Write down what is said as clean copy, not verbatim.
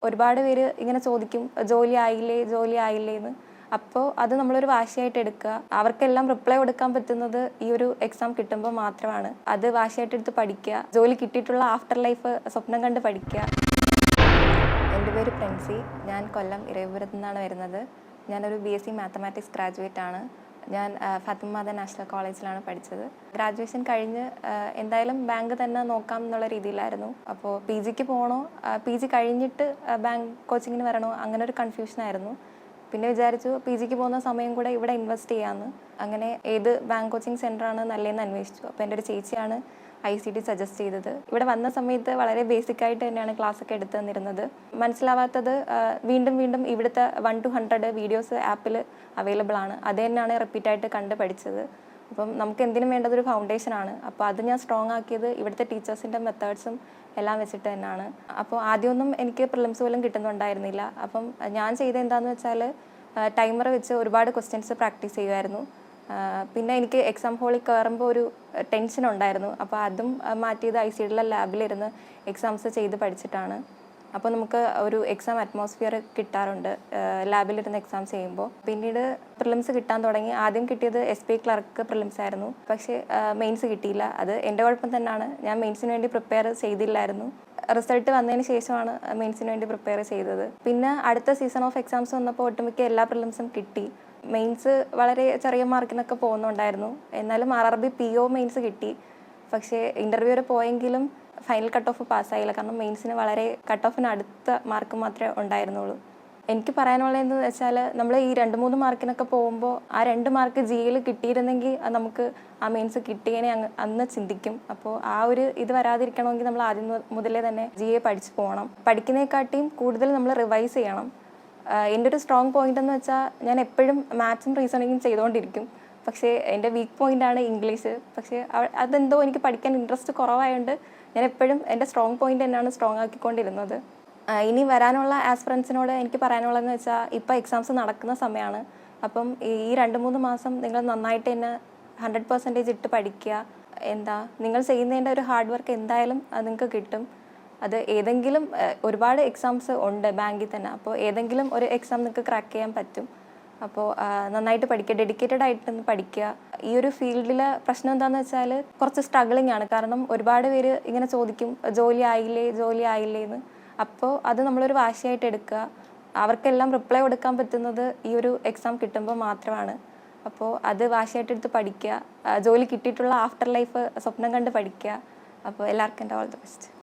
ഒരുപാട് പേര് ഇങ്ങനെ ചോദിക്കും ജോലി ആയില്ലേ എന്ന്. അപ്പോൾ അത് നമ്മളൊരു വാശിയായിട്ട് എടുക്കുക. അവർക്കെല്ലാം റിപ്ലൈ കൊടുക്കാൻ പറ്റുന്നത് ഈ ഒരു എക്സാം കിട്ടുമ്പോൾ മാത്രമാണ്. അത് വാശിയായിട്ട് എടുത്ത് പഠിക്കുക. ജോലി കിട്ടിയിട്ടുള്ള ആഫ്റ്റർ ലൈഫ് സ്വപ്നം കണ്ട് പഠിക്കുക. എൻ്റെ പേര് പ്രിൻസി. ഞാൻ കൊല്ലം ഇരവിപുരത്തു നിന്നാണ് വരുന്നത്. ഞാനൊരു BSc മാത്തമാറ്റിക്സ് ഗ്രാജുവേറ്റ് ആണ്. ഞാൻ ഫാത്തിമ മാതാ നാഷണൽ കോളേജിലാണ് പഠിച്ചത്. ഗ്രാജുവേഷൻ കഴിഞ്ഞ് എന്തായാലും ബാങ്ക് തന്നെ നോക്കാം എന്നുള്ള രീതിയിലായിരുന്നു. അപ്പോൾ PG പോകണോ, PG കഴിഞ്ഞിട്ട് ബാങ്ക് കോച്ചിങ്ങിന് വരണോ, അങ്ങനെ ഒരു കൺഫ്യൂഷനായിരുന്നു. പിന്നെ വിചാരിച്ചു PG പോകുന്ന സമയം കൂടെ ഇവിടെ ഇൻവെസ്റ്റ് ചെയ്യാമെന്ന്. അങ്ങനെ ഏത് ബാങ്ക് കോച്ചിങ് സെൻ്ററാണ് നല്ലതെന്ന് അന്വേഷിച്ചു. അപ്പോൾ എൻ്റെ ഒരു ചേച്ചിയാണ് ICT സജസ്റ്റ് ചെയ്തത്. ഇവിടെ വന്ന സമയത്ത് വളരെ ബേസിക്കായിട്ട് തന്നെയാണ് ക്ലാസ്സൊക്കെ എടുത്തു തന്നിരുന്നത്. മനസ്സിലാവാത്തത് വീണ്ടും ഇവിടുത്തെ 1 to 100 വീഡിയോസ് ആപ്പിൽ അവൈലബിൾ ആണ്. അത് തന്നെയാണ് റിപ്പീറ്റായിട്ട് കണ്ട് പഠിച്ചത്. അപ്പം നമുക്ക് എന്തിനും വേണ്ടതൊരു ഫൗണ്ടേഷനാണ്. അപ്പോൾ അത് ഞാൻ സ്ട്രോങ് ആക്കിയത് ഇവിടുത്തെ ടീച്ചേഴ്സിൻ്റെ മെത്തേഡ്സും എല്ലാം വെച്ചിട്ട് തന്നെയാണ്. അപ്പോൾ ആദ്യമൊന്നും എനിക്ക് പ്രിലിംസ് പോലും കിട്ടുന്നുണ്ടായിരുന്നില്ല. അപ്പം ഞാൻ ചെയ്തത് എന്താണെന്ന് വെച്ചാൽ ടൈമർ വെച്ച് ഒരുപാട് ക്വസ്റ്റ്യൻസ് പ്രാക്ടീസ് ചെയ്യുമായിരുന്നു. പിന്നെ എനിക്ക് എക്സാം ഹോളിൽ കയറുമ്പോൾ ഒരു ടെൻഷൻ ഉണ്ടായിരുന്നു. അപ്പോൾ അതും മാറ്റിയത് ICTയിലെ ലാബിലിരുന്ന് എക്സാംസ് ചെയ്ത് പഠിച്ചിട്ടാണ്. അപ്പോൾ നമുക്ക് ഒരു എക്സാം അറ്റ്മോസ്ഫിയർ കിട്ടാറുണ്ട് ലാബിലിരുന്ന് എക്സാം ചെയ്യുമ്പോൾ. പിന്നീട് പ്രിലിംസ് കിട്ടാൻ തുടങ്ങി. ആദ്യം കിട്ടിയത് SBI ക്ലർക്ക് പ്രിലിംസ് ആയിരുന്നു. പക്ഷേ മെയിൻസ് കിട്ടിയില്ല. അത് എൻ്റെ കുഴപ്പം തന്നെയാണ്. ഞാൻ മെയിൻസിന് വേണ്ടി പ്രിപ്പയർ ചെയ്തില്ലായിരുന്നു. റിസൾട്ട് വന്നതിന് ശേഷമാണ് മെയിൻസിന് വേണ്ടി പ്രിപ്പയർ ചെയ്തത്. പിന്നെ അടുത്ത സീസൺ ഓഫ് എക്സാംസ് വന്നപ്പോൾ ഒട്ടുമിക്ക എല്ലാ പ്രിലിംസും കിട്ടി. മെയിൻസ് വളരെ ചെറിയ മാർക്കിനൊക്കെ പോകുന്നുണ്ടായിരുന്നു. എന്നാലും RRB PO മെയിൻസ് കിട്ടി. പക്ഷേ ഇൻ്റർവ്യൂ വരെ പോയെങ്കിലും ഫൈനൽ കട്ട് ഓഫ് പാസ്സായില്ല. കാരണം മെയിൻസിന് വളരെ കട്ട് ഓഫിന് അടുത്ത മാർക്ക് മാത്രമേ ഉണ്ടായിരുന്നുള്ളൂ. എനിക്ക് പറയാനുള്ളതെന്ന് വെച്ചാൽ നമ്മൾ ഈ 2-3 മാർക്കിനൊക്കെ പോകുമ്പോൾ ആ 2 മാർക്ക് GAയിൽ കിട്ടിയിരുന്നെങ്കിൽ നമുക്ക് ആ മെയിൻസ് കിട്ടിയതിനെ അന്ന് ചിന്തിക്കും. അപ്പോൾ ആ ഒരു ഇത് വരാതിരിക്കണമെങ്കിൽ നമ്മൾ ആദ്യം മുതലേ തന്നെ GA പഠിച്ചു പോകണം. പഠിക്കുന്നതിനെക്കാട്ടിയും കൂടുതൽ നമ്മൾ റിവൈസ് ചെയ്യണം. എൻ്റെ ഒരു സ്ട്രോങ് പോയിന്റ് എന്ന് വെച്ചാൽ ഞാൻ എപ്പോഴും മാത്സും റീസണിങ്ങും ചെയ്തുകൊണ്ടിരിക്കും. പക്ഷേ എൻ്റെ വീക്ക് പോയിൻ്റാണ് ഇംഗ്ലീഷ്. പക്ഷേ അതെന്തോ എനിക്ക് പഠിക്കാൻ ഇൻട്രസ്റ്റ് കുറവായതുകൊണ്ട് ഞാൻ എപ്പോഴും എൻ്റെ സ്ട്രോങ് പോയിൻ്റ് തന്നെയാണ് സ്ട്രോങ് ആക്കിക്കൊണ്ടിരുന്നത്. ഇനി വരാനുള്ള ആസ്പിറൻസിനോട് എനിക്ക് പറയാനുള്ളതെന്ന് വെച്ചാൽ ഇപ്പോൾ എക്സാംസ് നടക്കുന്ന സമയമാണ്. അപ്പം ഈ 2-3 മാസം നിങ്ങൾ നന്നായിട്ട് തന്നെ 100% ഇട്ട് പഠിക്കുക. നിങ്ങൾ ചെയ്യുന്നതിൻ്റെ ഒരു ഹാർഡ് വർക്ക് എന്തായാലും നിങ്ങൾക്ക് കിട്ടും. അത് ഏതെങ്കിലും ഒരുപാട് എക്സാംസ് ഉണ്ട് ബാങ്കിൽ തന്നെ. അപ്പോൾ ഏതെങ്കിലും ഒരു എക്സാം നിങ്ങൾക്ക് ക്രാക്ക് ചെയ്യാൻ പറ്റും. അപ്പോൾ നന്നായിട്ട് പഠിക്കുക, ഡെഡിക്കേറ്റഡ് ആയിട്ട് പഠിക്കുക. ഈ ഒരു ഫീൽഡിലെ പ്രശ്നം എന്താണെന്ന് വെച്ചാൽ കുറച്ച് സ്ട്രഗിളിംഗ് ആണ്. കാരണം ഒരുപാട് പേര് ഇങ്ങനെ ചോദിക്കും ജോലി ആയില്ലേ എന്ന്. അപ്പോൾ അത് നമ്മളൊരു വാശിയായിട്ട് എടുക്കുക. അവർക്കെല്ലാം റിപ്ലൈ കൊടുക്കാൻ പറ്റുന്നത് ഈ ഒരു എക്സാം കിട്ടുമ്പോൾ മാത്രമാണ്. അപ്പോൾ അത് വാശിയായിട്ട് എടുത്ത് പഠിക്കുക. ജോലി കിട്ടിയിട്ടുള്ള ആഫ്റ്റർ ലൈഫ് സ്വപ്നം കണ്ട് പഠിക്കുക. അപ്പോൾ എല്ലാവർക്കും എൻ്റെ ഓൾ ദി ബെസ്റ്റ്.